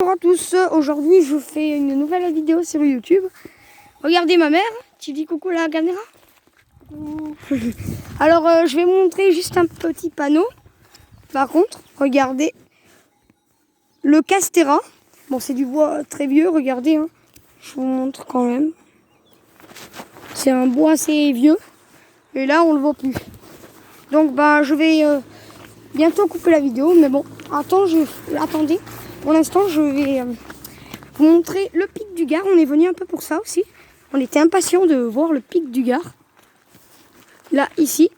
Bonjour à tous, aujourd'hui je fais une nouvelle vidéo sur YouTube. Regardez ma mère, tu dis coucou à la caméra. Alors je vais vous montrer juste un petit panneau. Par contre, regardez le Castéra. Bon, c'est du bois très vieux, regardez, hein. Je vous montre quand même. C'est un bois assez vieux et là on le voit plus. Donc je vais bientôt couper la vidéo, mais bon, attendez. Pour l'instant, je vais vous montrer le pic du Gard. On est venu un peu pour ça aussi. On était impatients de voir le pic du Gard. Là, ici.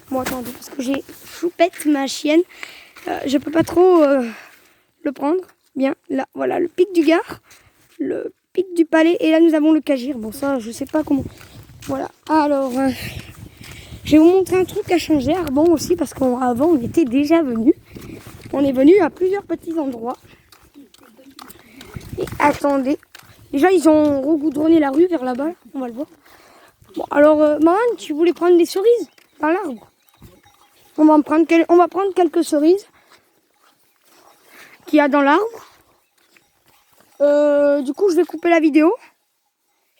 Bon, attendez, parce que j'ai Choupette, ma chienne. Je peux pas trop le prendre. Bien, là, voilà, le pic du Gard. Le pic du Palais. Et là, nous avons le Cagir. Bon, ça, je sais pas comment. Voilà. Alors, je vais vous montrer un truc à changer. Arbon aussi, parce qu'avant, on était déjà venu. On est venu à plusieurs petits endroits. Et attendez, déjà ils ont regoudronné la rue vers là-bas, on va le voir. Bon, alors maman, tu voulais prendre des cerises dans l'arbre? On va prendre quelques cerises qu'il y a dans l'arbre. Du coup, je vais couper la vidéo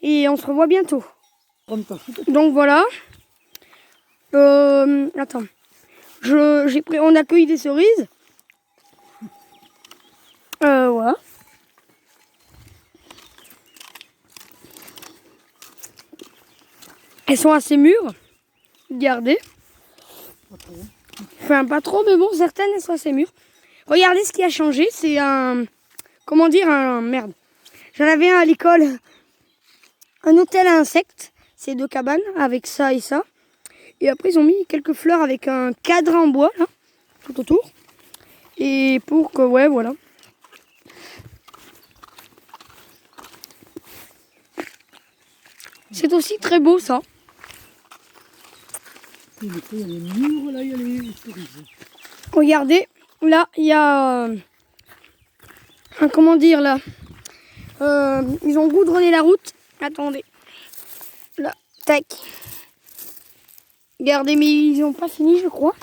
et on se revoit bientôt. Donc voilà. Attends, on a cueilli des cerises. Voilà. Elles sont assez mûres. Regardez. Enfin, pas trop, mais bon, certaines elles sont assez mûres. Regardez ce qui a changé. C'est un... Comment dire, merde. J'en avais un à l'école. Un hôtel à insectes. C'est 2 cabanes avec ça et ça. Et après, ils ont mis quelques fleurs avec un cadre en bois, là, tout autour. Et pour que, ouais, voilà. C'est aussi très beau, ça. Regardez, là, il y a comment dire, là, ils ont goudronné la route. Attendez, là, tac. Regardez, mais ils n'ont pas fini, je crois.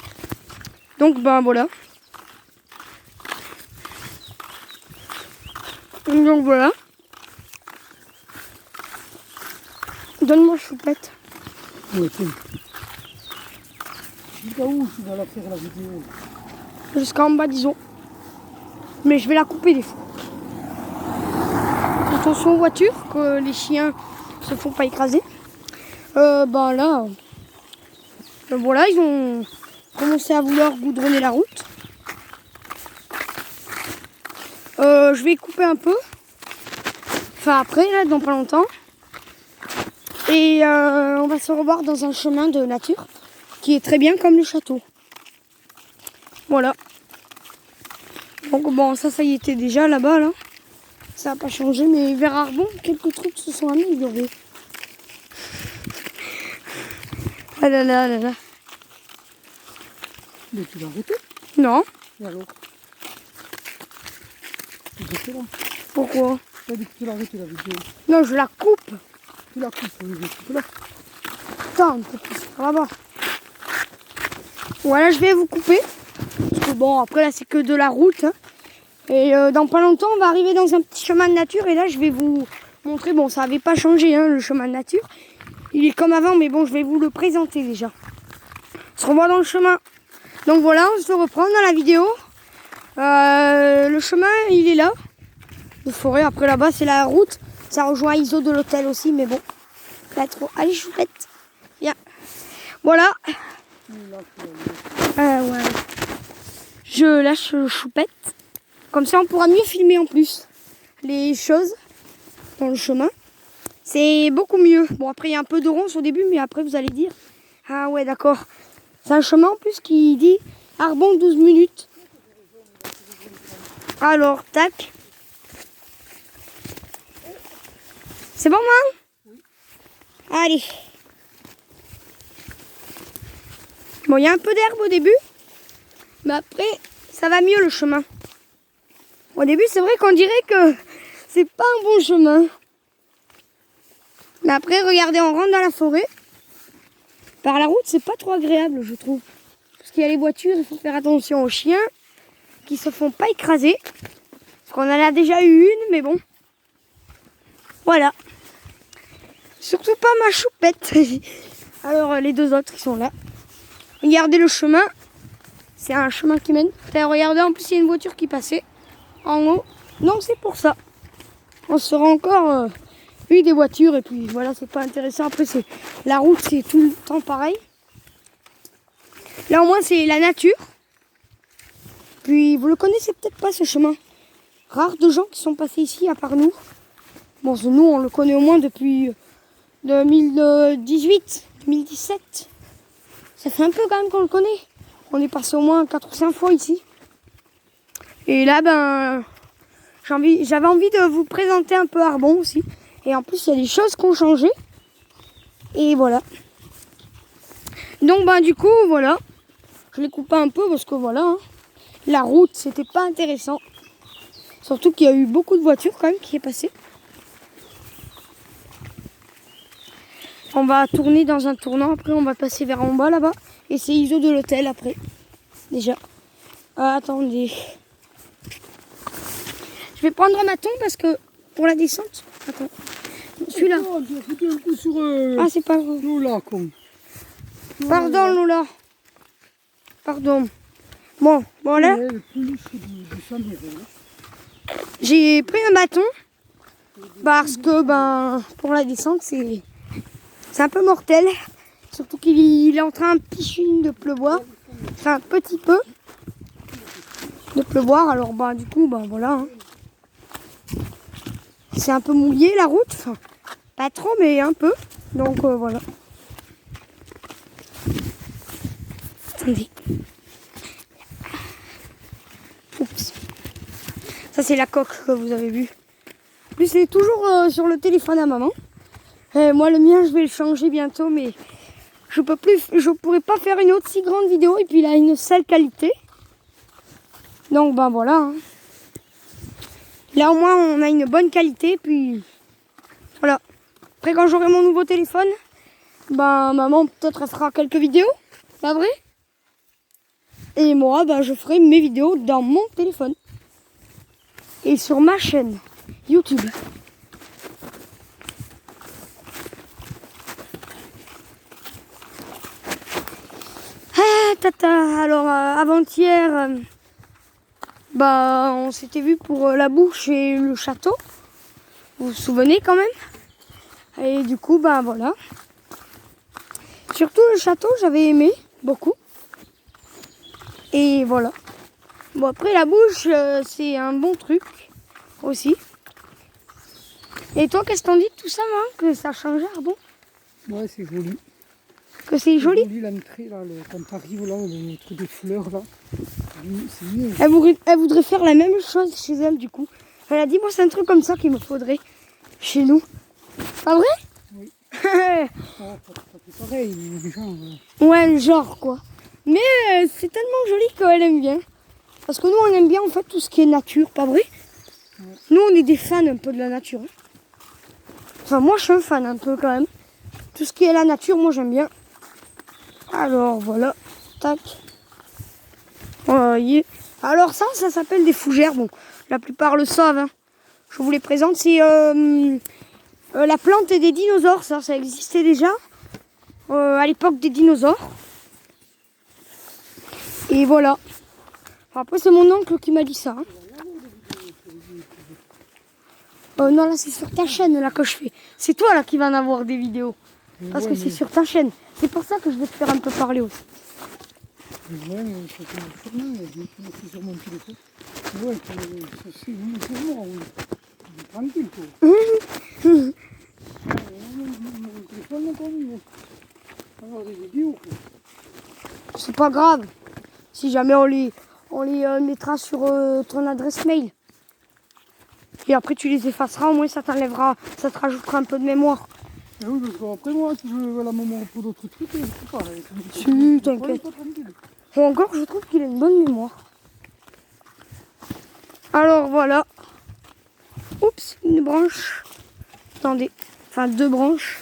Donc, voilà. Donc, voilà. Donne-moi Choupette. Oui, tiens. Jusqu'à où tu vas la faire la vidéo? Jusqu'en bas, disons. Mais je vais la couper des fois. Attention aux voitures, que les chiens se font pas écraser. Là, voilà, ils ont commencé à vouloir goudronner la route. Je vais couper un peu. Enfin après, là, dans pas longtemps. Et on va se revoir dans un chemin de nature qui est très bien comme le château. Voilà. Donc bon, ça y était déjà là-bas, là. Ça n'a pas changé, mais vers Arbon, quelques trucs se sont améliorés. Ah là là là là. Mais tu l'as arrêté? Non. Et alors? Tu l'as fait là? Pourquoi? Tu as dit que tu l'as arrêté la vidéo. Non, je la coupe. Tu la coupes, je coupe là. Attends, un peu plus là-bas. Voilà, je vais vous couper. Parce que bon, après là, c'est que de la route. Hein. Et dans pas longtemps, on va arriver dans un petit chemin de nature. Et là, je vais vous montrer. Bon, ça n'avait pas changé, hein, le chemin de nature. Il est comme avant, mais bon, je vais vous le présenter déjà. On se revoit dans le chemin. Donc voilà, on se reprend dans la vidéo. Le chemin, il est là. De forêt, après là-bas, c'est la route. Ça rejoint ISO de l'hôtel aussi, mais bon. Pas trop. Allez, Choupette. Viens. Voilà. Ouais. Je lâche Choupette. Comme ça, on pourra mieux filmer en plus les choses dans le chemin. C'est beaucoup mieux. Bon, après, il y a un peu de ronce au début, mais après, vous allez dire. Ah ouais, d'accord. C'est un chemin en plus qui dit Arbon 12 minutes. Alors, tac. C'est bon, maman? Oui. Allez. Bon, il y a un peu d'herbe au début. Mais après, ça va mieux le chemin. Au début, c'est vrai qu'on dirait que c'est pas un bon chemin. Mais après, regardez, on rentre dans la forêt. Par la route, c'est pas trop agréable, je trouve. Parce qu'il y a les voitures, il faut faire attention aux chiens qui se font pas écraser. qu'on en a déjà eu une, mais bon. Voilà. Surtout pas ma choupette. Alors les deux autres, ils sont là. Regardez le chemin. C'est un chemin qui mène. Regardez, en plus il y a une voiture qui passait en haut. Donc c'est pour ça. On sera encore eu des voitures et puis voilà, c'est pas intéressant. Après c'est la route, c'est tout le temps pareil. Là au moins c'est la nature. Puis vous le connaissez peut-être pas ce chemin. Rare de gens qui sont passés ici à part nous. Bon, nous on le connaît au moins depuis 2018, 2017. Ça fait un peu quand même qu'on le connaît. On est passé au moins 4 ou 5 fois ici. Et là, ben, j'avais envie de vous présenter un peu Arbon aussi. Et en plus, il y a des choses qui ont changé. Et voilà. Donc, ben, du coup, voilà. Je l'ai coupé un peu parce que voilà. Hein, la route, c'était pas intéressant. Surtout qu'il y a eu beaucoup de voitures quand même qui est passé. On va tourner dans un tournant. Après, on va passer vers en bas là-bas. Et c'est ISO de l'hôtel après. Déjà. Attendez. Je vais prendre un bâton parce que pour la descente. Attends. Celui-là. Oh, tu as foutu un coup sur Ah, c'est pas grave. Lola, con. Pardon, Lola. Pardon. Bon, là. Ouais, le plus louche du Saint-Méry, là. J'ai pris un bâton. Parce que, ben, pour la descente, c'est un peu mortel. Surtout qu'il est en train de pleuvoir. Enfin, un petit peu de pleuvoir. Alors, bah, du coup, ben voilà. Hein. C'est un peu mouillé la route. Enfin, pas trop, mais un peu. Donc, voilà. Attendez. Oups. Ça, c'est la coque que vous avez vue. En plus, c'est toujours sur le téléphone à maman. Moi, le mien, je vais le changer bientôt, mais je pourrais pas faire une aussi grande vidéo. Et puis, il a une sale qualité. Donc, ben voilà. Hein. Là, au moins, on a une bonne qualité. Puis, voilà. Après, quand j'aurai mon nouveau téléphone, ben, maman, peut-être, elle fera quelques vidéos. Pas vrai? Et moi, ben, je ferai mes vidéos dans mon téléphone. Et sur ma chaîne YouTube. Ah, tata. Alors, avant-hier, bah, on s'était vu pour la bouche et le château. Vous vous souvenez quand même? Et du coup, ben voilà. Surtout le château, j'avais aimé beaucoup. Et voilà. Bon, après la bouche, c'est un bon truc aussi. Et toi, qu'est-ce que t'en dis de tout ça, hein, que ça a changé, bon? Ouais, c'est joli. Que c'est joli? C'est joli l'entrée, là, quand t'arrives là, le truc des fleurs, là. C'est mieux. Elle voudrait faire la même chose chez elle, du coup. Elle a dit, moi, c'est un truc comme ça qu'il me faudrait chez nous. Pas vrai? Oui. Pas pareil, les gens. Ouais, genre, quoi. Mais c'est tellement joli qu'elle aime bien. Parce que nous, on aime bien, en fait, tout ce qui est nature, pas vrai? Ouais. Nous, on est des fans un peu de la nature. Hein. Enfin, moi, je suis un fan un peu, quand même. Tout ce qui est la nature, moi, j'aime bien. Alors, voilà. Tac. Voyez. Alors, ça s'appelle des fougères. Bon, la plupart le savent. Hein. Je vous les présente. C'est la plante des dinosaures. Ça existait déjà. À l'époque des dinosaures. Et voilà. Après, c'est mon oncle qui m'a dit ça. Hein. Non, là, c'est sur ta chaîne là, que je fais. C'est toi là qui va en avoir des vidéos. Parce que c'est sur ta chaîne. C'est pour ça que je vais te faire un peu parler aussi. Ouais, mais c'est sur mon téléphone. Ouais, c'est sur moi, oui. Tranquille, quoi. Mon téléphone, là, quand même. Alors, des vidéos, quoi. C'est pas grave. Si jamais on les mettra sur ton adresse mail. Et après tu les effaceras, au moins ça t'enlèvera, ça te rajoutera un peu de mémoire. Et oui, parce qu'après moi, si je veux la mémoire pour d'autres trucs, c'est pareil. Si, t'inquiète. Et encore, je trouve qu'il a une bonne mémoire. Alors voilà. Oups, une branche. Attendez. Enfin, 2 branches.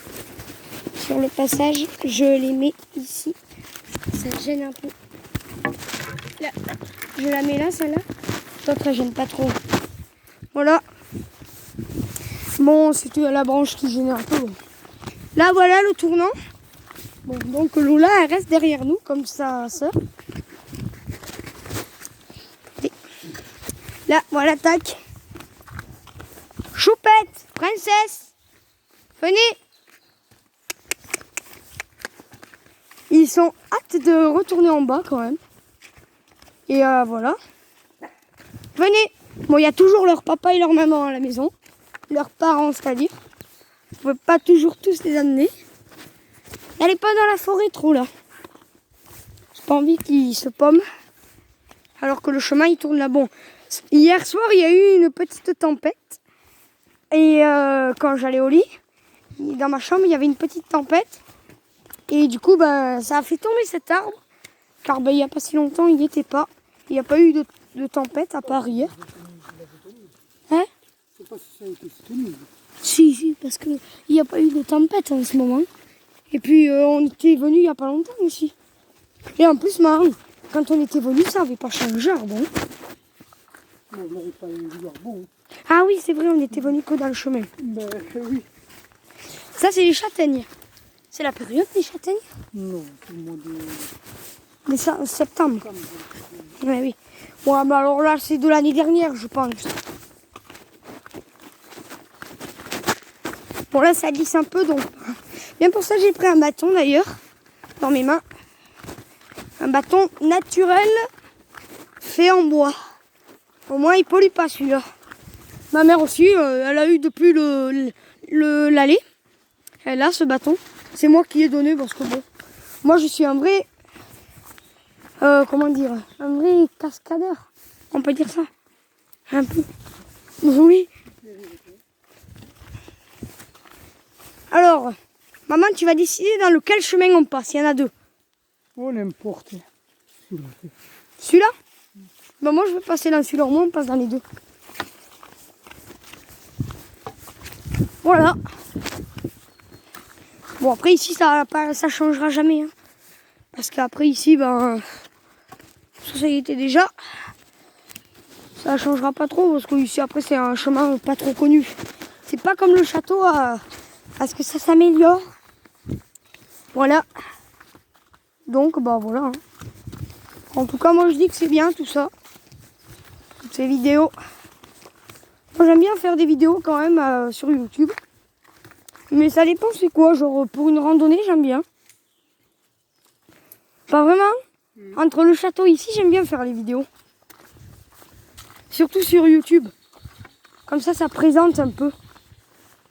Sur le passage, je les mets ici. Ça gêne un peu. Là. Je la mets là, celle-là. L'autre, elle gêne pas trop. Voilà. Bon, c'était la branche qui gênait un peu. Bon. Là, voilà le tournant. Bon, donc Lola, elle reste derrière nous, comme sa sœur. Là, voilà, tac. Choupette, princesse, venez. Ils sont hâte de retourner en bas quand même. Et voilà. Venez. Bon, il y a toujours leur papa et leur maman à la maison. Leurs parents, c'est-à-dire. On ne peut pas toujours tous les amener. Elle n'est pas dans la forêt trop là. J'ai pas envie qu'ils se pomment. Alors que le chemin il tourne là. Bon, hier soir il y a eu une petite tempête. Et quand j'allais au lit, dans ma chambre il y avait une petite tempête. Et du coup ça a fait tomber cet arbre. Car il n'y a pas si longtemps il n'y était pas. Il n'y a pas eu de tempête à part hier. Hein? Je sais pas si ça a été soutenu. Si, parce qu'il n'y a pas eu de tempête en ce moment. Et puis on était venu il n'y a pas longtemps aussi. Et en plus, Marie, quand on était venu, ça n'avait pas changé bon. Non, je n'avais pas eu bon. Ah oui, c'est vrai, on était venu que dans le chemin. Ben oui. Ça, c'est les châtaignes. C'est la période des châtaignes? Non, c'est le mois de Septembre. Ouais, oui. Bon, bah alors là, c'est de l'année dernière, je pense. Bon, là, ça glisse un peu, donc... Bien pour ça, j'ai pris un bâton, d'ailleurs, dans mes mains. Un bâton naturel, fait en bois. Au moins, il pollue pas, celui-là. Ma mère aussi, elle a eu depuis l'allée. Elle a ce bâton. C'est moi qui ai donné, parce que bon... Moi, je suis un vrai... comment dire? Un vrai cascadeur. On peut dire ça? Un peu. Oui. Alors, maman, tu vas décider dans lequel chemin on passe. Il y en a deux. Oh, n'importe. Celui-là? Ben moi, je vais passer dans celui-là. Moi, on passe dans les deux. Voilà. Bon, après, ici, ça changera jamais. Hein. Parce qu'après, ici, ça y était déjà. Ça changera pas trop. Parce que ici, après, c'est un chemin pas trop connu. C'est pas comme le château à ce que ça s'améliore. Voilà. Donc, voilà. Hein. En tout cas, moi, je dis que c'est bien tout ça. Toutes ces vidéos. Moi, j'aime bien faire des vidéos quand même sur YouTube. Mais ça dépend c'est quoi. Genre, pour une randonnée, j'aime bien. Pas vraiment. Entre le château ici, j'aime bien faire les vidéos. Surtout sur YouTube. Comme ça présente un peu.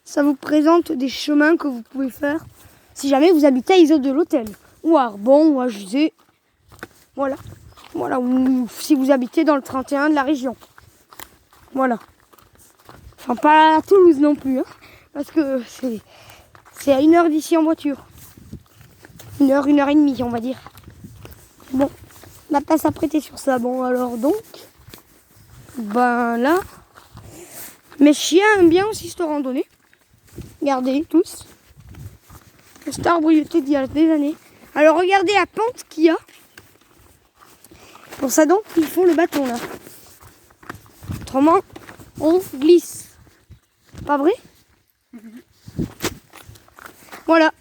Ça vous présente des chemins que vous pouvez faire. Si jamais vous habitez à Iso de l'Hôtel. Ou à Arbon, ou à Juzet. Voilà. Voilà. Ou si vous habitez dans le 31 de la région. Voilà. Enfin, pas à Toulouse non plus. Hein, parce que c'est à 1 heure d'ici en voiture. 1 heure et demie, on va dire. Bon. On n'a pas s'apprêter sur ça. Bon, alors donc. Là. Mes chiens aiment bien aussi cette randonnée. Regardez, tous. Cet arbre, il était d'il y a des années. Alors, regardez la pente qu'il y a. Pour ça, donc, il faut le bâton, là. Autrement, on glisse. Pas vrai? Voilà.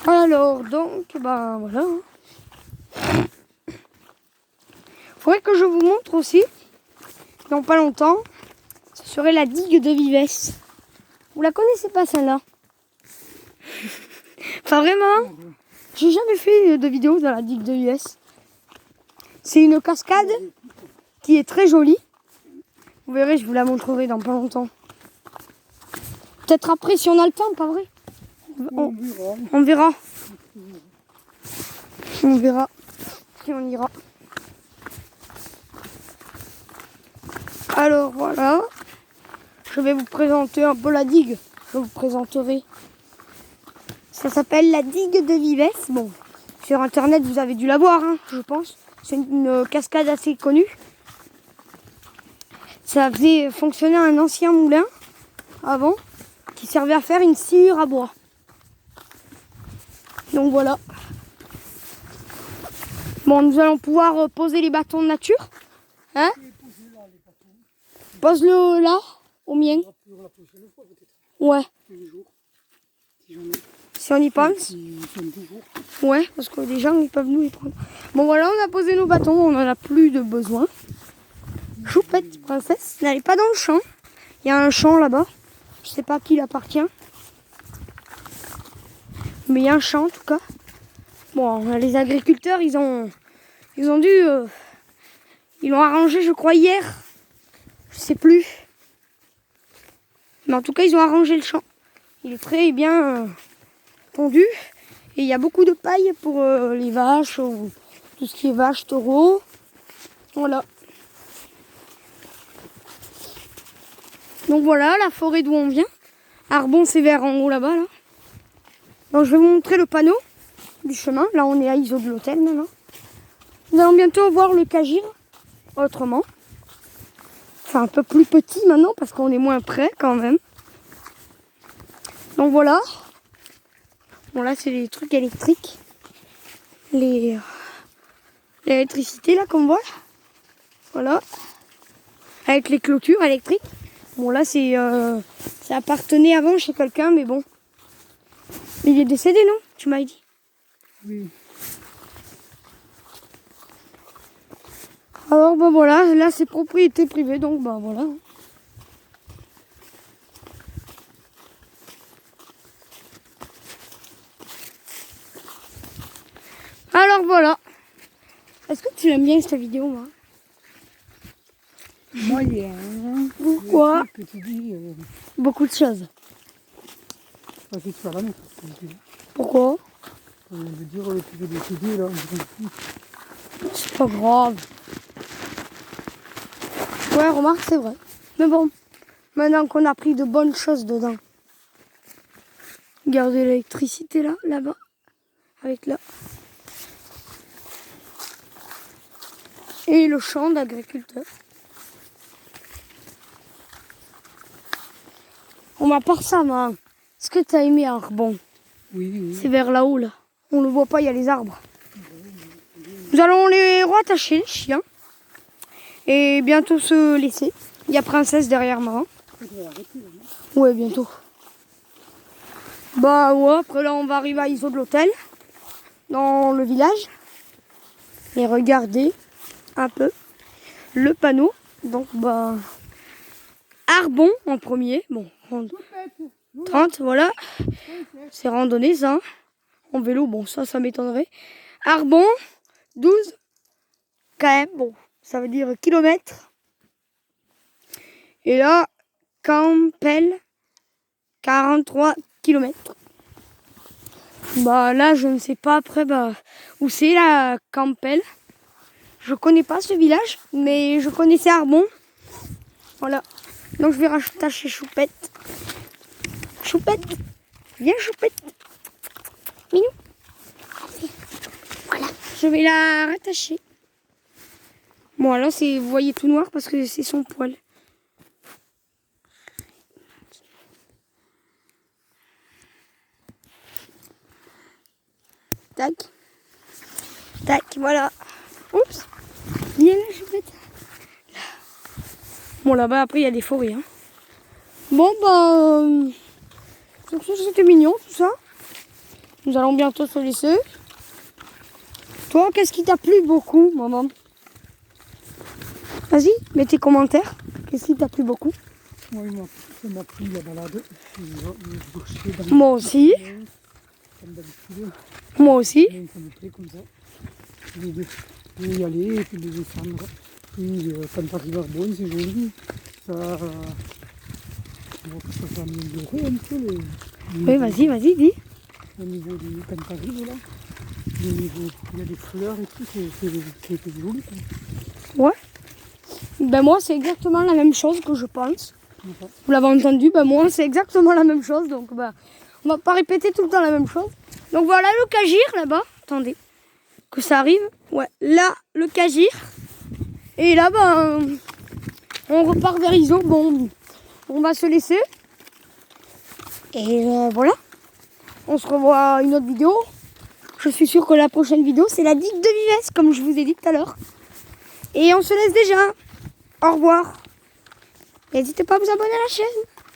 Alors, donc, voilà. Faudrait que je vous montre aussi, dans pas longtemps, ce serait la digue de Vives. Vous la connaissez pas celle-là? Enfin vraiment, j'ai jamais fait de vidéo dans la digue de Vives. C'est une cascade qui est très jolie. Vous verrez, je vous la montrerai dans pas longtemps. Peut-être après si on a le temps, pas vrai? On verra. On verra si on ira. Alors voilà, je vais vous présenter un peu la digue. Je vous présenterai. Ça s'appelle la digue de Vives. Bon, sur internet vous avez dû la voir, hein, je pense. C'est une cascade assez connue. Ça faisait fonctionner un ancien moulin avant qui servait à faire une sciure à bois. Donc voilà. Bon, nous allons pouvoir poser les bâtons de nature. Hein? Pose-le là, au mien. Ouais. Si on y pense. Ouais, parce que les gens ils peuvent nous les prendre. Bon voilà, on a posé nos bâtons, on n'en a plus de besoin. Choupette, princesse, n'allez pas dans le champ. Il y a un champ là-bas. Je sais pas à qui il appartient. Mais il y a un champ en tout cas. Bon, les agriculteurs, ils ont dû... ils l'ont arrangé, je crois, hier. Je sais plus. Mais en tout cas, ils ont arrangé le champ. Il est très bien tondu. Et il y a beaucoup de paille pour les vaches, ou tout ce qui est vaches, taureaux. Voilà. Donc voilà, la forêt d'où on vient. Arbon, c'est vers en haut là-bas. Là. Donc je vais vous montrer le panneau du chemin. Là, on est à Iso de l'hôtel maintenant. Nous allons bientôt voir le Cagir autrement. Enfin, un peu plus petit maintenant parce qu'on est moins près quand même. Donc voilà. Bon là, c'est les trucs électriques. L'électricité là, comme voilà. Voilà. Avec les clôtures électriques. Bon là, ça appartenait avant chez quelqu'un, mais bon. Il est décédé, non? Tu m'as dit. Oui. Alors ben voilà, là c'est propriété privée, donc ben voilà. Alors voilà. Est-ce que tu aimes bien cette vidéo, moi? Moyen. Pourquoi? Que tu dis, Beaucoup de choses. c'est de faire la même. Pourquoi? Je veux dire, tu veux décider là. C'est pas grave. Ouais, remarque, c'est vrai. Mais bon, maintenant qu'on a pris de bonnes choses dedans. Regardez l'électricité là, là-bas. Avec là. Et le champ d'agriculteurs. On à part ça, man. Est-ce que tu as aimé Arbon? Oui. C'est vers là-haut, là. On ne le voit pas, il y a les arbres. Nous allons les rattacher, les chiens. Et bientôt se laisser. Il y a Princesse derrière moi. Ouais, bientôt. Bah ouais, après là, on va arriver à Iso de l'hôtel. Dans le village. Et regardez un peu le panneau. Donc, bah... Arbon en premier. Bon, 30, voilà. C'est randonnée, ça. En vélo, bon, ça m'étonnerait. Arbon, 12. Quand même, bon, ça veut dire kilomètres. Et là, Campel, 43 kilomètres. Bah là, je ne sais pas après où c'est la Campel. Je connais pas ce village, mais je connaissais Arbon. Voilà. Donc je vais rattacher Choupette. Choupette, viens Choupette. Minou. Voilà, je vais la rattacher. Bon là, vous voyez tout noir parce que c'est son poil. Tac. Tac, voilà. Oups. Viens là, Choupette. Bon, là-bas, après, il y a des forêts. Hein. Bon, bah... c'était mignon, tout ça. Nous allons bientôt se laisser. Toi, qu'est-ce qui t'a plu beaucoup, maman? Vas-y, mets tes commentaires. Qu'est-ce qui t'a plu beaucoup? Moi, ça m'a plu la balade. Moi aussi. Comme d'habitude. Moi aussi. Ça me plaît comme ça. Je vais y aller et puis de descendre. Puis quand tu arrives à Arbonne, c'est joli. Ça va améliorer un peu Oui, vas-y, dis. au niveau du quand tu arrives là. Il y a des fleurs et tout, c'est joli. Ouais. Ben moi, c'est exactement la même chose que je pense. D'accord. Vous l'avez entendu, ben moi, c'est exactement la même chose. Donc, ben, on va pas répéter tout le temps la même chose. Donc voilà le Cagir là-bas. Attendez, que ça arrive. Ouais, là, le Cagir. Et là, ben, on repart vers Iso. Bon, on va se laisser. Et voilà. On se revoit à une autre vidéo. Je suis sûre que la prochaine vidéo, c'est la digue de Vives, comme je vous ai dit tout à l'heure. Et on se laisse déjà. Au revoir. N'hésitez pas à vous abonner à la chaîne.